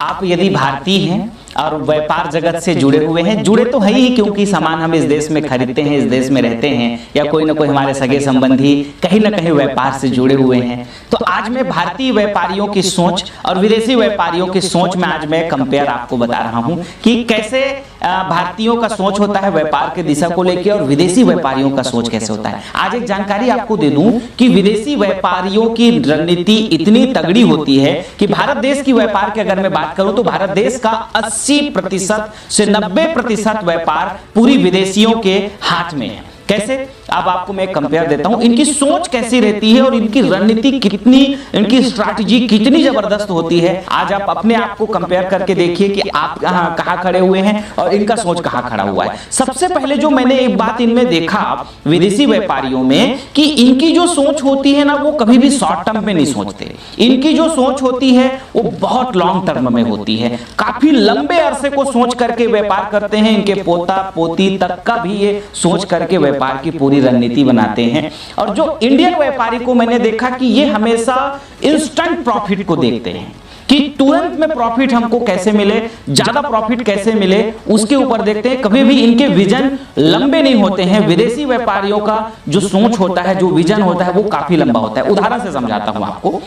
आप यदि भारतीय हैं और व्यापार जगत से जुड़े हुए हैं, जुड़े तो है ही क्योंकि सामान हम इस देश में खरीदते हैं, इस देश में रहते हैं, या कोई ना कोई हमारे सगे संबंधी कहीं ना कहीं व्यापार से जुड़े हुए हैं। तो आज मैं भारतीय व्यापारियों की सोच और विदेशी व्यापारियों की सोच में आज मैं कंपेयर आपको बता रहा हूं कि कैसे भारतीयों का सोच होता है व्यापार के दिशा को लेकर और विदेशी व्यापारियों का सोच कैसे होता है। आज एक जानकारी आपको दे दूं कि विदेशी व्यापारियों की रणनीति इतनी तगड़ी होती है कि भारत देश की व्यापार की अगर मैं बात करूं तो भारत देश का 80% से 90% व्यापार पूरी विदेशियों के हाथ में है। कैसे? अब आपको मैं कंपेयर देता हूं, इनकी सोच कैसी रहती है और इनकी रणनीति कितनी, इनकी स्ट्रैटेजी कितनी जबरदस्त होती है। आज आप अपने आप को कंपेयर करके देखिए कि आप कहां खड़े हुए हैं और इनका सोच कहां खड़ा हुआ है। सबसे पहले जो मैंने एक बात इनमें देखा विदेशी व्यापारियों में कि इनकी जो सोच होती है ना, वो कभी भी शॉर्ट टर्म में नहीं सोचते। इनकी जो सोच होती है वो बहुत लॉन्ग टर्म में होती है, काफी लंबे अरसे को सोच करके व्यापार करते हैं। इनके पोता पोती तक का भी ये सोच करके व्यापार की पूरी रणनीति बनाते हैं। और जो इंडियन व्यापारी को मैंने देखा कि ये हमेशा इंस्टेंट प्रॉफिट को देखते हैं कि तुरंत में प्रॉफिट हमको कैसे मिले, ज्यादा प्रॉफिट कैसे मिले, उसके ऊपर देखते हैं। कभी भी इनके विजन लंबे नहीं होते हैं। विदेशी व्यापारियों का जो सोच होता है, जो विजन होता है, वो काफी लंबा होता है। उदाहरण से समझाता हूं आपको।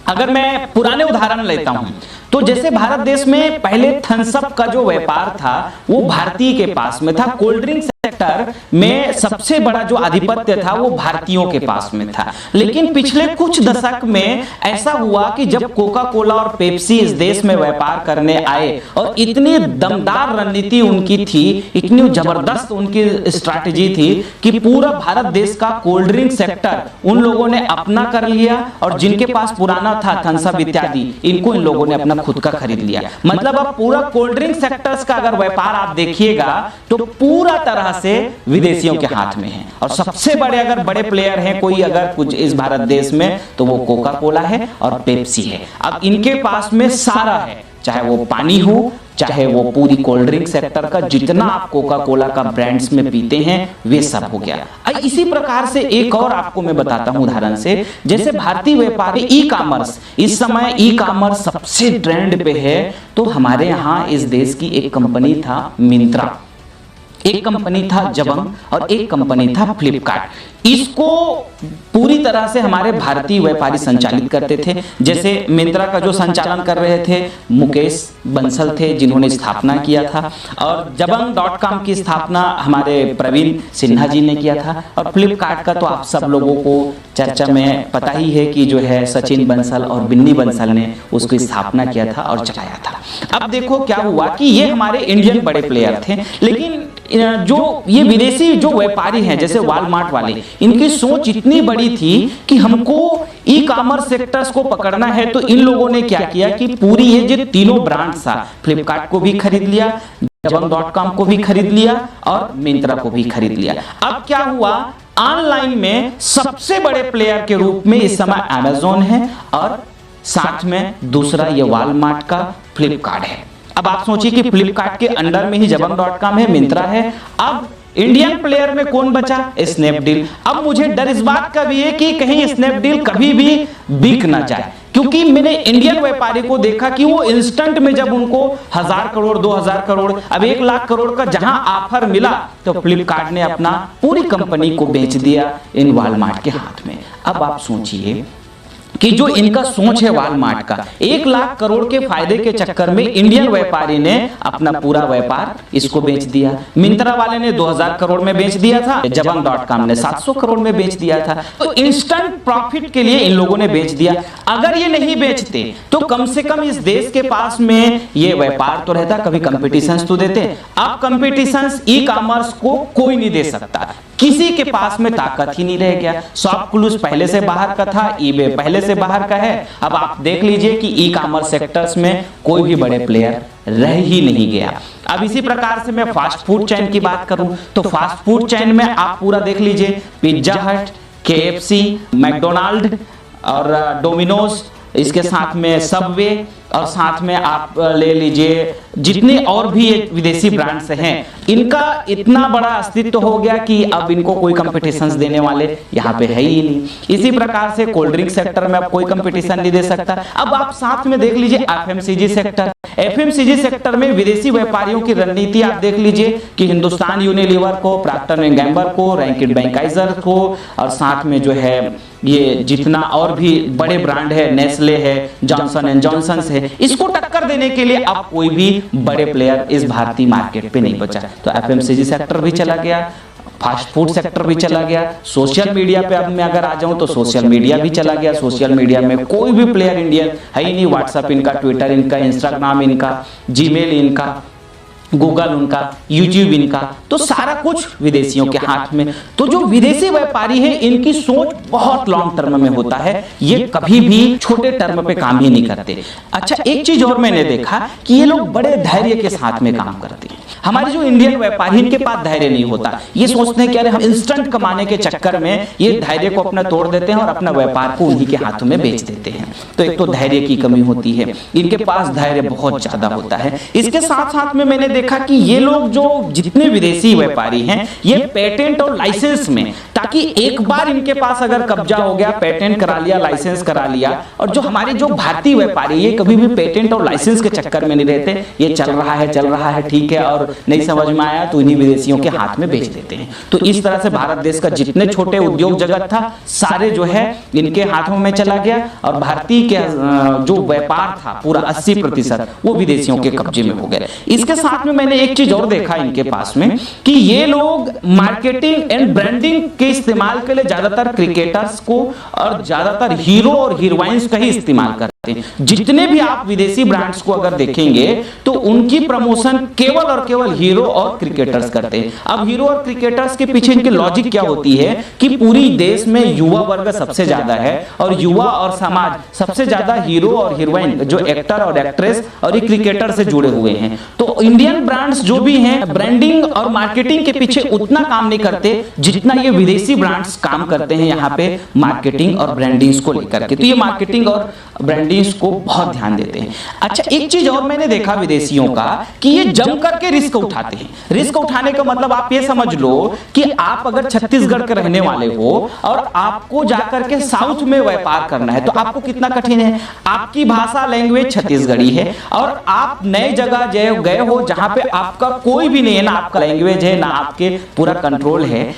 अगर मैं पुराने उदाहरण लेता हूं तो जैसे भारत देश में पहले थम्स अप का जो व्यापार था वो भारतीय के पास में था। कोल्ड ड्रिंक सेक्टर में सबसे बड़ा जो आधिपत्य था वो भारतीयों के पास में था। लेकिन पिछले कुछ दशक में ऐसा हुआ कि जब कोका कोला और पेप्सी इस देश में व्यापार करने आए और इतनी दमदार रणनीति उनकी थी, इतनी जबरदस्त उनकी स्ट्रैटेजी थी कि पूरा भारत देश का कोल्ड ड्रिंक सेक्टर उन लोगों ने अपना कर लिया और जिनके पास पुराना था थम्स अप इत्यादि, इनको इन लोगों ने अपना खुद का खरीद लिया। मतलब अब पूरा कोल्ड ड्रिंक सेक्टर्स का अगर व्यापार आप देखिएगा तो पूरा तरह से विदेशियों के हाथ में है। और सबसे बड़े अगर बड़े प्लेयर हैं कोई अगर कुछ इस भारत देश में तो वो कोका कोला है और पेप्सी है। अब इनके पास में सारा है, चाहे वो पानी हो, चाहे वो पूरी कोल्ड ड्रिंक सेक्टर का जितना आप कोका कोला का ब्रांड्स में पीते हैं वे सब हो गया। इसी प्रकार से एक और आपको मैं बताता हूं उदाहरण से, जैसे भारतीय व्यापारी ई कॉमर्स, इस समय ई कॉमर्स सबसे ट्रेंड पे है। तो हमारे यहाँ इस देश की एक कंपनी था मिंत्रा, एक कंपनी था जबंग और एक कंपनी था फ्लिपकार्ट। इसको पूरी तरह से हमारे भारतीय व्यापारी संचालित करते थे। जैसे मिंत्रा का जो संचालन कर रहे थे मुकेश बंसल थे जिन्होंने स्थापना किया था, और जबंग.com की स्थापना हमारे प्रवीण सिन्हा जी ने किया था। और फ्लिपकार्ट का तो आप सब लोगों को चर्चा में पता ही है कि जो है सचिन बंसल और बिन्नी बंसल ने उसकी स्थापना किया था और चलाया था। अब देखो क्या हुआ कि ये हमारे इंडियन बड़े प्लेयर थे, लेकिन जो ये विदेशी जो व्यापारी हैं जैसे वॉलमार्ट वाले, इनकी सोच इतनी बड़ी थी कि हमको ई कॉमर्स सेक्टर्स को पकड़ना है। तो इन लोगों ने क्या किया कि पूरी ये जो तीनों ब्रांड्स था, फ्लिपकार्ट को भी खरीद लिया, जबंग.com को भी खरीद लिया और मिंत्रा को भी खरीद लिया। अब क्या हुआ, ऑनलाइन में सबसे बड़े प्लेयर के रूप में इस समय अमेज़न है और साथ में दूसरा ये वॉलमार्ट का फ्लिपकार्ट है। अब आप सोचिए कि फ्लिपकार्ट के अंडर में ही जबंग.com है, मिंत्रा है। अब इंडियन प्लेयर में कौन बचा? स्नैपडील। अब मुझे डर इस बात का भी है कि कहीं स्नैपडील कभी भी बिक ना जाए, क्योंकि मैंने इंडियन व्यापारी को देखा कि वो इंस्टेंट में जब उनको 1000 करोड़ 2000 करोड़ अब 1 लाख करोड़ का जहां ऑफर मिला तो फ्लिपकार्ट ने अपना पूरी कंपनी को बेच दिया इन वॉलमार्ट के हाथ में। अब आप सोचिए कि जो इनका सोच है वॉलमार्ट का, 1 लाख करोड़ के फायदे के चक्कर में इंडियन व्यापारी ने अपना पूरा व्यापार इसको बेच दिया। मिंत्रा वाले ने 2000 करोड़ में बेच दिया था, जबंग.com ने 700 करोड़ में बेच दिया था। तो इंस्टेंट प्रॉफिट के लिए इन लोगों ने बेच दिया। अगर ये नहीं बेचते तो कम से कम इस देश के पास में ये व्यापार तो रहता, कभी कंपटीशन तो देते। अब कंपटीशन ई कॉमर्स को कोई नहीं दे सकता, किसी के पास में ताकत ही नहीं रह गया। शॉपक्लूज पहले से बाहर का था, ईबे पहले से बाहर का है। अब आप देख लीजिए कि ई कॉमर्स सेक्टर्स में कोई भी बड़े प्लेयर रह ही नहीं गया। अब इसी प्रकार से मैं फास्ट फूड चेन की बात करूं तो फास्ट फूड चेन में आप पूरा देख लीजिए, पिज्जा हट, KFC, मैकडोनाल्ड और डोमिनोज, इसके साथ में सबवे और साथ में आप ले लीजिए जितने और भी विदेशी ब्रांड्स हैं, इनका इतना बड़ा अस्तित्व हो गया कि अब इनको कोई कंपटीशन देने वाले यहाँ पे है ही नहीं। इसी प्रकार से कोल्ड ड्रिंक सेक्टर में अब कोई कंपटीशन नहीं दे सकता। अब आप साथ में देख लीजिए एफएमसीजी सेक्टर, एफएमसीजी सेक्टर में विदेशी व्यापारियों की रणनीति आप देख लीजिए कि हिंदुस्तान यूनिलीवर को, प्रॉक्टर एंड गैम्बल को, रैंकिन बैंकाइजर को, और साथ में जो है ये जितना और भी बड़े ब्रांड है, नेस्ले है, जॉनसन एंड जॉनसन है, इसको टक्कर देने के लिए अब कोई भी बड़े प्लेयर इस भारतीय मार्केट पे नहीं बचा। तो एफएमसीजी सेक्टर भी चला गया, फास्ट फूड सेक्टर भी चला गया, सोशल मीडिया पे अब मैं अगर आ जाऊं तो सोशल मीडिया भी चला गया। सोशल मीडिया में कोई भी प्लेयर इंडियन है ही नहीं। व्हाट्सएप इनका, ट्विटर इनका, इंस्टाग्राम इनका, जीमेल इनका, गूगल उनका, यूट्यूब इनका, तो सारा कुछ विदेशियों के हाथ में। तो जो विदेशी व्यापारी है इनकी सोच बहुत लॉन्ग टर्म में होता है, ये कभी भी छोटे टर्म पे काम ही नहीं करते। अच्छा, एक चीज और मैंने देखा कि ये लोग बड़े धैर्य के साथ में काम करते हैं। हमारे जो इंडियन व्यापारी, इनके पास धैर्य नहीं होता। ये सोचते हैं कि अरे हम इंस्टेंट कमाने के चक्कर में ये धैर्य को अपना तोड़ देते हैं और अपना व्यापार को उन्हीं के हाथों में बेच देते हैं। तो एक तो धैर्य की कमी होती है, इनके पास धैर्य बहुत ज्यादा होता है। इसके साथ साथ में मैंने देखा कि ये लोग जो जितने विदेशी व्यापारी हैं, ये पेटेंट और लाइसेंस में, ताकि एक बार इनके पास अगर कब्जा हो गया, पेटेंट करा लिया, लाइसेंस करा लिया, और जो हमारे जो भारतीय व्यापारी ये कभी भी पेटेंट और लाइसेंस के चक्कर में नहीं रहते। ये चल रहा है ठीक है, और नहीं समझ में आया तो इन्हीं विदेशियों के हाथ में बेच देते हैं। तो इस तरह से भारत देश का जितने छोटे उद्योग जगत था, सारे जो है इनके हाथों में चला गया, और भारतीय के जो व्यापार था पूरा 80% वो विदेशियों के कब्जे में हो गया। इसके साथ में मैंने एक चीज और देखा इनके पास में कि ये लोग मार्केटिंग एंड ब्रांडिंग के इस्तेमाल के लिए ज्यादातर क्रिकेटर्स को और ज्यादातर हीरो और हीरोइंस का ही इस्तेमाल करते हैं। जितने भी आप विदेशी ब्रांड्स को अगर देखेंगे तो उनकी प्रमोशन केवल और केवल हीरो और क्रिकेटर्स करते हैं। अब हीरो और क्रिकेटर्स के पीछे इनकी लॉजिक क्या होती है कि पूरी देश में युवा वर्ग सबसे ज्यादा है, और युवा और समाज सबसे ज्यादा हीरो और हीरोइन, जो एक्टर और एक्ट्रेस और क्रिकेटर से जुड़े हुए हैं। तो इंडियन ब्रांड्स जो भी हैं ब्रांडिंग और मार्केटिंग के पीछे उतना काम नहीं करते जितना ये विदेशी ब्रांड्स काम करते हैं यहाँ पे मार्केटिंग और ब्रांडिंग को लेकर के। तो ये मार्केटिंग और ब्रांडिंग को बहुत ध्यान देते हैं। अच्छा, एक चीज और मैंने देखा विदेशियों का कि ये जम करके रिस्क उठाते हैं। रिस्क उठाने का मतलब आप ये समझ लो कि आप अगर छत्तीसगढ़ के रहने वाले हो और आपको जाकर के साउथ में व्यापार करना है, तो आपको कितना कठिन है। आपकी भाषा, लैंग्वेज छत्तीसगढ़ी है, और आप नए जगह गए हो जहां पे आपका कोई भी नहीं है, ना आपका लैंग्वेज है, ना आपके पूरा कंट्रोल है।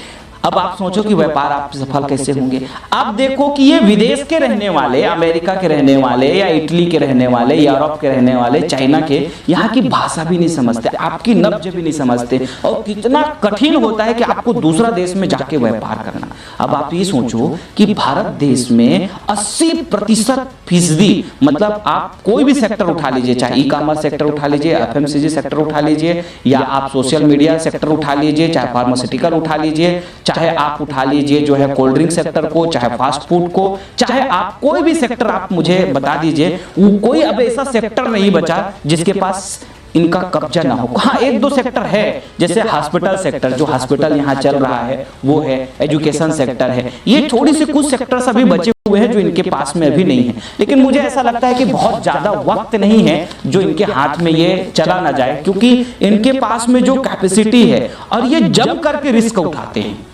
अब आप सोचो कि व्यापार आप सफल कैसे होंगे। अब देखो कि ये विदेश के रहने वाले, अमेरिका के रहने वाले, या इटली के रहने वाले, यूरोप के रहने वाले, चाइना के, यहाँ की भाषा भी नहीं समझते, आपकी नब्ज भी नहीं समझते, और कितना कठिन होता है कि आपको दूसरा देश में जाके व्यापार करना। अब आप ये सोचो कि भारत देश में 80% मतलब आप कोई भी सेक्टर उठा लीजिए, चाहे ई कॉमर्स सेक्टर उठा लीजिए, एफएमसीजी सेक्टर उठा लीजिए, या आप सोशल मीडिया सेक्टर उठा लीजिए, चाहे फार्मास्यूटिकल उठा लीजिए, चाहे आप उठा लीजिए जो है कोल्ड ड्रिंक सेक्टर को, चाहे फास्ट फूड को, चाहे आप कोई भी सेक्टर आप मुझे बता दीजिए, कोई अब ऐसा सेक्टर नहीं बचा जिसके पास इनका कब्जा ना हो। हाँ, एक दो सेक्टर है, जैसे हॉस्पिटल सेक्टर, जो हॉस्पिटल यहाँ चल रहा है वो है, एजुकेशन सेक्टर है, ये थोड़ी सी कुछ सेक्टर्स अभी बचे हुए हैं जो इनके पास में अभी नहीं है। लेकिन मुझे ऐसा लगता है कि बहुत ज्यादा वक्त नहीं है जो इनके हाथ में ये चला ना जाए, क्योंकि इनके पास में जो कैपेसिटी है और ये जम करके रिस्क उठाते हैं।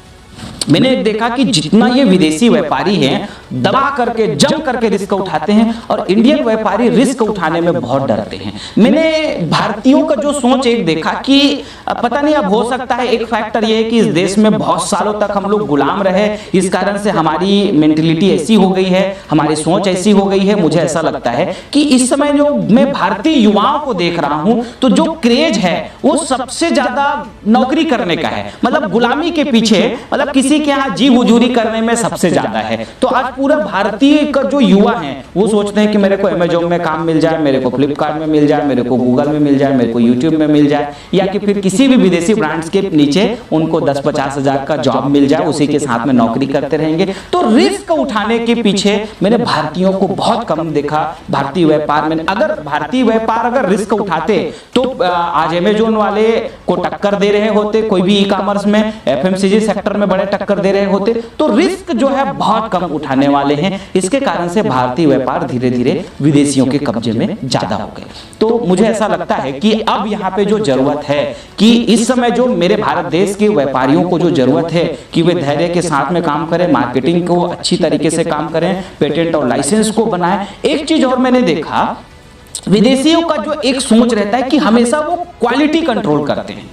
मैंने देखा कि जितना ये विदेशी व्यापारी हैं दबा करके, जम करके रिस्क उठाते हैं, और इंडियन व्यापारी रिस्क उठाने में बहुत डरते हैं। मैंने भारतीयों का जो सोच एक देखा कि पता नहीं, अब हो सकता है एक फैक्टर ये है कि इस देश में बहुत सालों तक हम लोग गुलाम रहे, इस कारण से हमारी मेंटेलिटी ऐसी हो गई है, हमारी सोच ऐसी हो गई है। मुझे ऐसा लगता है कि इस समय जो मैं भारतीय युवाओं को देख रहा हूं, तो जो क्रेज है वो सबसे ज्यादा नौकरी करने का है, मतलब गुलामी के पीछे, मतलब किसी के यहाँ जी हुजूरी करने में सबसे ज्यादा है। तो आज पूरा भारतीय का जो युवा है वो सोचते हैं कि मेरे को अमेजोन में काम मिल जाए, मेरे को फ्लिपकार्ट में मिल जाए, मेरे को गूगल में मिल जाए, मेरे को यूट्यूब में मिल जाए, या कि फिर किसी भी विदेशी ब्रांड्स के नीचे उनको 10-50 हजार का जॉब मिल जाए, उसी के साथ में नौकरी करते रहेंगे। तो रिस्क उठाने के पीछे मैंने भारतीयों को बहुत कम देखा। भारतीय व्यापार में अगर भारतीय व्यापार अगर रिस्क उठाते तो आज अमेजोन वाले को टक्कर दे रहे होते, कोई भी ई कॉमर्स में, एफएमसीजी सेक्टर में बड़े टक्कर दे रहे होते तो रिस्क जो है बहुत कम उठाने वाले हैं। इसके कारण से भारतीय व्यापार धीरे धीरे विदेशियों के कब्जे में ज्यादा हो गए। तो मुझे ऐसा लगता है कि अब यहाँ पे जो जरूरत है कि इस समय जो मेरे भारत देश के व्यापारियों को जो जरूरत है कि वे धैर्य के साथ में काम करें, मार्केटिंग को अच्छी तरीके से काम करें, पेटेंट और लाइसेंस को बनाएं। एक चीज और मैंने देखा, विदेशियों का जो एक सोच रहता है कि हमेशा वो क्वालिटी कंट्रोल करते हैं।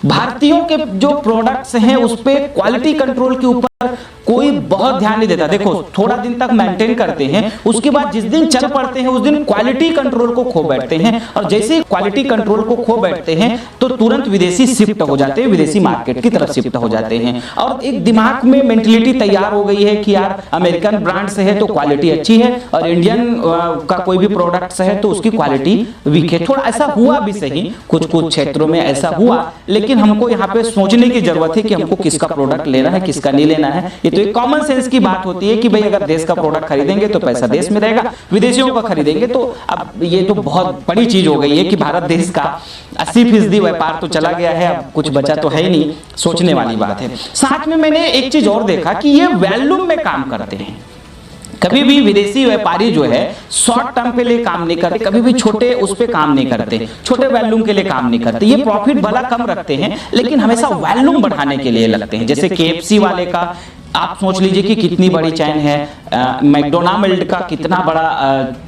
भारतीयों के जो प्रोडक्ट्स हैं उस पे क्वालिटी कंट्रोल के ऊपर कोई बहुत ध्यान नहीं देता। देखो थोड़ा दिन तक मेंटेन करते हैं, उसके बाद जिस दिन चल पड़ते हैं उस दिन क्वालिटी कंट्रोल को खो बैठते हैं, और जैसे ही क्वालिटी कंट्रोल को खो बैठते हैं तो तुरंत विदेशी शिफ्ट हो जाते हैं, विदेशी मार्केट की तरफ शिफ्ट हो जाते हैं। और एक दिमाग में मेंटलिटी तैयार हो गई है कि यार अमेरिकन ब्रांड से है तो क्वालिटी अच्छी है और इंडियन का कोई भी प्रोडक्ट है तो उसकी क्वालिटी वीक है। थोड़ा ऐसा हुआ भी सही, कुछ कुछ क्षेत्रों में ऐसा हुआ, लेकिन हमको यहाँ पे सोचने की जरूरत है कि हमको किसका प्रोडक्ट लेना है, किसका नहीं लेना है। ये तो एक कॉमन सेंस की बात होती है कि भाई अगर देश का प्रोडक्ट खरीदेंगे तो पैसा देश में रहेगा, विदेशियों का खरीदेंगे तो अब ये तो बहुत बड़ी चीज हो गई है कि भारत देश का 80% व्यापार तो चला गया है, अब कुछ बचा तो है ही नहीं। सोचने वाली बात है। साथ में मैंने एक चीज और देखा कि ये वॉल्यूम में काम करते हैं। कभी भी विदेशी व्यापारी जो है शॉर्ट टर्म के लिए काम नहीं करते, कभी भी छोटे उस पे काम नहीं करते, छोटे वॉल्यूम के लिए काम नहीं करते। ये प्रॉफिट भला कम रखते हैं लेकिन हमेशा वॉल्यूम बढ़ाने के लिए लगते हैं। जैसे KFC वाले का आप सोच लीजिए कि कितनी बड़ी चैन है, मैकडोनाल्ड का कितना बड़ा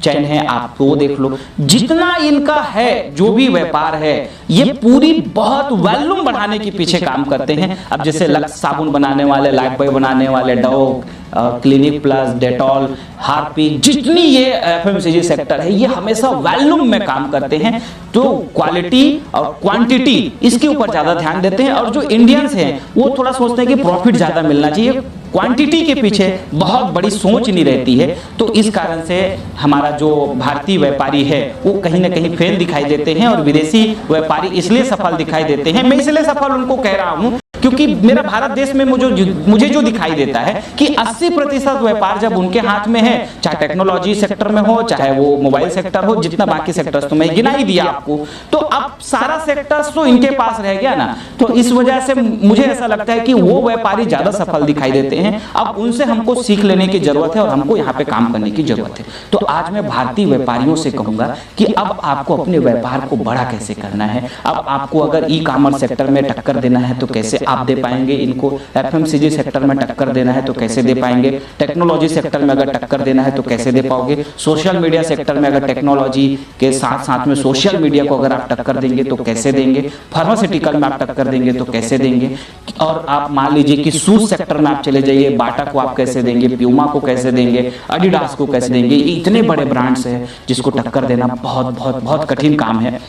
चैन है, आप वो देख लो। जितना इनका है जो भी व्यापार है ये पूरी बहुत वॉल्यूम बढ़ाने के पीछे काम करते हैं। अब जैसे लक्स साबुन बनाने वाले, लाइफबॉय बनाने वाले, Dove, clinic plus, Dettol, Harpic, जितनी ये FMCG सेक्टर है ये हमेशा वॉल्यूम में काम करते हैं। तो क्वालिटी और क्वांटिटी इसके ऊपर ज्यादा ध्यान देते हैं। और जो इंडियंस हैं वो थोड़ा सोचते हैं कि प्रॉफिट ज्यादा मिलना चाहिए, क्वांटिटी के पीछे बहुत बड़ी सोच नहीं रहती है। तो इस कारण से हमारा जो भारतीय व्यापारी है वो कहीं ना कहीं फेल दिखाई देते हैं और विदेशी व्यापारी इसलिए सफल दिखाई देते हैं। मैं इसलिए सफल उनको कह रहा हूं क्योंकि मेरा भारत देश में मुझे जो दिखाई देता है कि 80% व्यापार जब उनके हाथ में है, चाहे टेक्नोलॉजी सेक्टर में हो, चाहे वो मोबाइल सेक्टर हो, जितना बाकी सेक्टर्स तो मैं गिना ही दिया आपको, तो अब सारा सेक्टर्स तो इनके पास रह गया ना। तो इस वजह से मुझे ऐसा लगता है कि वो व्यापारी ज्यादा सफल दिखाई देते हैं। अब उनसे हमको सीख लेने की जरूरत है और हमको यहाँ पे काम करने की जरूरत है। तो आज मैं भारतीय व्यापारियों से कहूंगा कि अब आपको अपने व्यापार को बड़ा कैसे करना है। अब आपको अगर ई-कॉमर्स सेक्टर में टक्कर देना है तो कैसे आप दे पाएंगे, इनको FMCG सेक्टर में टक्कर देना है तो कैसे दे पाएंगे, टेक्नोलॉजी सेक्टर में अगर टक्कर देना है तो कैसे दे पाओगे, सोशल मीडिया सेक्टर में अगर टेक्नोलॉजी के साथ साथ में सोशल मीडिया को अगर आप टक्कर देंगे तो कैसे देंगे, फार्मास्यूटिकल में आप टक्कर देंगे तो कैसे देंगे, और आप मान लीजिए कि शूज सेक्टर में आप चले जाइए, बाटा को आप कैसे देंगे, प्यूमा को कैसे देंगे, एडिडास को कैसे देंगे। इतने बड़े ब्रांड्स हैं जिसको टक्कर देना बहुत बहुत बहुत कठिन काम है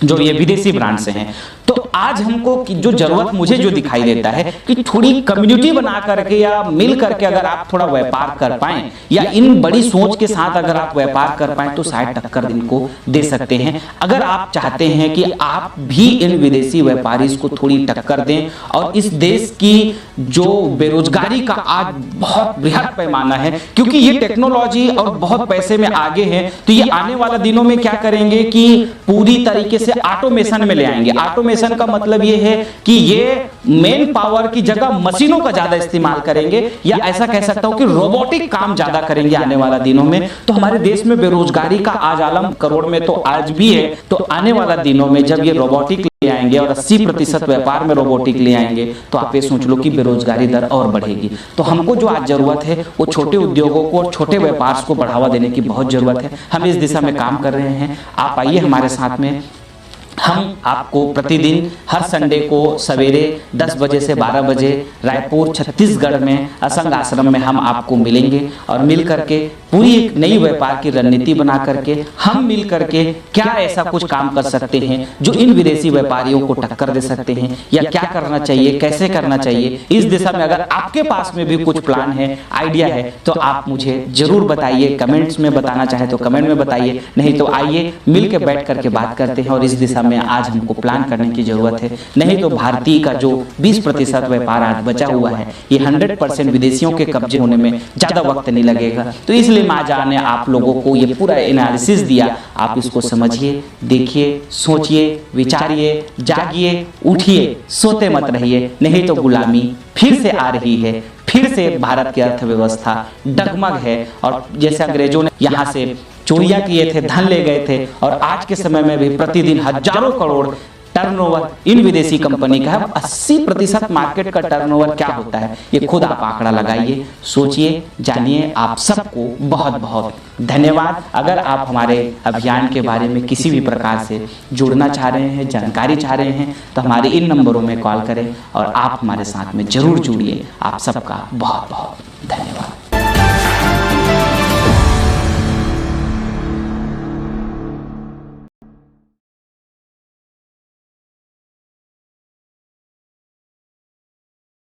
जो ये विदेशी ब्रांड से हैं। तो आज हमको कि जो जरूरत मुझे जो दिखाई देता है कि थोड़ी कम्युनिटी बना करके या मिल करके अगर आप थोड़ा व्यापार कर पाएं या इन बड़ी सोच के साथ अगर आप व्यापार कर पाएं तो शायद टक्कर इनको दे सकते हैं। अगर आप चाहते हैं कि आप भी इन विदेशी व्यापारी को थोड़ी टक्कर दें और इस देश की जो बेरोजगारी का आज बहुत बृहद पैमाना है, क्योंकि ये टेक्नोलॉजी और बहुत पैसे में आगे है, तो ये आने वाले दिनों में क्या करेंगे कि पूरी तरीके से ऑटोमेशन में ले आएंगे। ऑटोमेशन का मतलब ये है कि ये मेन पावर की जगह मशीनों का ज्यादा इस्तेमाल करेंगे, या ऐसा कह सकता हूं कि रोबोटिक काम ज्यादा करेंगे आने वाला दिनों में। तो हमारे देश में बेरोजगारी का आज आलम करोड़ में तो आज भी है, तो आने वाला दिनों में जब ये रोबोटिक ले आएंगे और 80% व्यापार में रोबोटिक ले आएंगे तो आप ये सोच लो कि बेरोजगारी दर और बढ़ेगी। तो हमको जो आज जरूरत है वो छोटे उद्योगों को, छोटे व्यापार को बढ़ावा देने की बहुत जरूरत है। हम इस दिशा में काम कर रहे हैं। आप आइए हमारे साथ में। हम आपको प्रतिदिन हर संडे को सवेरे 10 बजे से 12 बजे रायपुर छत्तीसगढ़ में असंग आश्रम में हम आपको मिलेंगे और मिल करके पूरी एक नई व्यापार की रणनीति बना करके हम मिल करके क्या ऐसा कुछ काम कर सकते हैं जो इन विदेशी व्यापारियों को टक्कर दे सकते हैं, या क्या करना चाहिए, कैसे करना चाहिए। इस दिशा में अगर आपके पास में भी कुछ प्लान है, आइडिया है, तो आप मुझे जरूर बताइए। कमेंट्स में बताना चाहे तो कमेंट में बताइए, नहीं तो आइए मिल के बैठ करके बात करते हैं और इस दिशा में आज हमको प्लान करने की जरूरत है, नहीं तो भारतीय का जो 20% व्यापार आज बचा हुआ है ये 100% विदेशियों के कब्जे होने में ज़्यादा वक्त नहीं लगेगा। तो इसलिए महाजन ने आप लोगों को ये पूरा एनालिसिस दिया, आप इसको समझिए, देखिए, सोचिए, विचारिए, जागिए, उठिए, सोते मत रहिए, नहीं तो गुलामी फिर से आ रही है, फिर से भारत की अर्थव्यवस्था डगमग है। और जैसे अंग्रेजों ने यहाँ से चोरियां किए थे, धन ले गए थे, और आज के समय में भी प्रतिदिन हजारों करोड़ टर्नओवर इन विदेशी कंपनी का है। 80% मार्केट का टर्नओवर क्या होता है, ये खुद आप आंकड़ा लगाइए, सोचिए, जानिए। आप सबको बहुत बहुत धन्यवाद। अगर आप हमारे अभियान के बारे में किसी भी प्रकार से जुड़ना चाह रहे हैं, जानकारी चाह रहे हैं, तो हमारे इन नंबरों में कॉल करें और आप हमारे साथ में जरूर जुड़िए। आप सबका बहुत बहुत धन्यवाद।